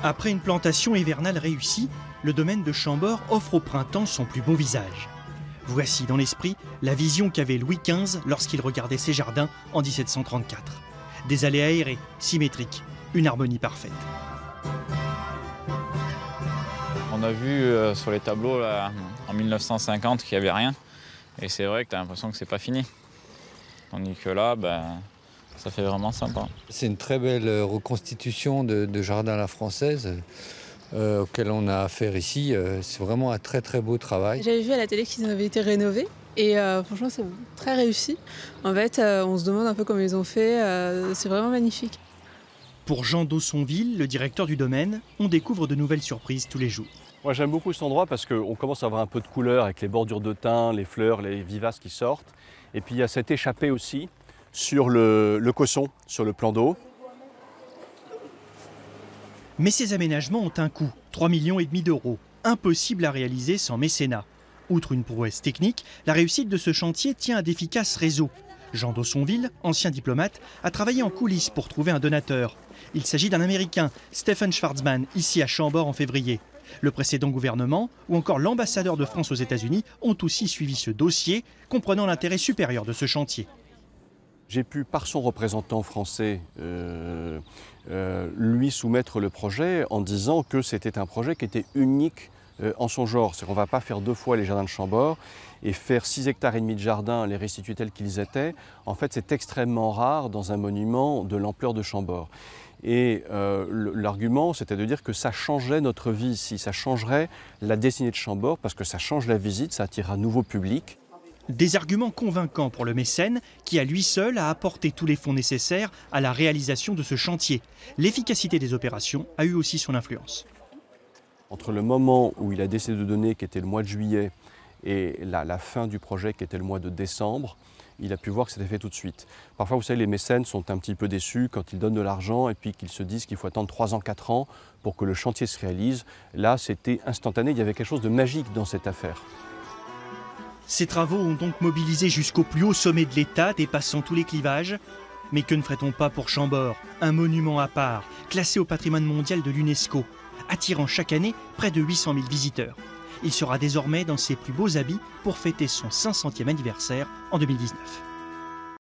Après une plantation hivernale réussie, le domaine de Chambord offre au printemps son plus beau visage. Voici dans l'esprit la vision qu'avait Louis XV lorsqu'il regardait ses jardins en 1734. Des allées aérées, symétriques, une harmonie parfaite. On a vu sur les tableaux là, en 1950 qu'il n'y avait rien. Et c'est vrai que tu as l'impression que c'est pas fini. Tandis que là, ça fait vraiment sympa. C'est une très belle reconstitution de jardin à la française auquel on a affaire ici. C'est vraiment un très très beau travail. J'avais vu à la télé qu'ils avaient été rénovés et franchement c'est très réussi. En fait, on se demande un peu comment ils ont fait, c'est vraiment magnifique. Pour Jean Daussonville, le directeur du domaine, on découvre de nouvelles surprises tous les jours. Moi j'aime beaucoup cet endroit parce qu'on commence à avoir un peu de couleur avec les bordures de thym, les fleurs, les vivaces qui sortent. Et puis il y a cette échappée aussi sur le causson, sur le plan d'eau. Mais ces aménagements ont un coût, 3,5 millions d'euros. Impossible à réaliser sans mécénat. Outre une prouesse technique, la réussite de ce chantier tient à d'efficaces réseaux. Jean Daussonville, ancien diplomate, a travaillé en coulisses pour trouver un donateur. Il s'agit d'un Américain, Stephen Schwarzman, ici à Chambord en février. Le précédent gouvernement ou encore l'ambassadeur de France aux États-Unis ont aussi suivi ce dossier, comprenant l'intérêt supérieur de ce chantier. J'ai pu, par son représentant français, lui soumettre le projet en disant que c'était un projet qui était unique en son genre. C'est qu'on ne va pas faire 2 fois les jardins de Chambord et faire 6,5 hectares de jardin, les restituer tels qu'ils étaient. En fait, c'est extrêmement rare dans un monument de l'ampleur de Chambord. Et l'argument, c'était de dire que ça changeait notre vie ici, ça changerait la destinée de Chambord parce que ça change la visite, ça attire un nouveau public. Des arguments convaincants pour le mécène qui, à lui seul, a apporté tous les fonds nécessaires à la réalisation de ce chantier. L'efficacité des opérations a eu aussi son influence. Entre le moment où il a décidé de donner, qui était le mois de juillet, et la fin du projet, qui était le mois de décembre, il a pu voir que c'était fait tout de suite. Parfois, vous savez, les mécènes sont un petit peu déçus quand ils donnent de l'argent et puis qu'ils se disent qu'il faut attendre 3 ans, 4 ans pour que le chantier se réalise. Là, c'était instantané, il y avait quelque chose de magique dans cette affaire. Ces travaux ont donc mobilisé jusqu'au plus haut sommet de l'État, dépassant tous les clivages. Mais que ne ferait-on pas pour Chambord, un monument à part, classé au patrimoine mondial de l'UNESCO, attirant chaque année près de 800 000 visiteurs. Il sera désormais dans ses plus beaux habits pour fêter son 500e anniversaire en 2019.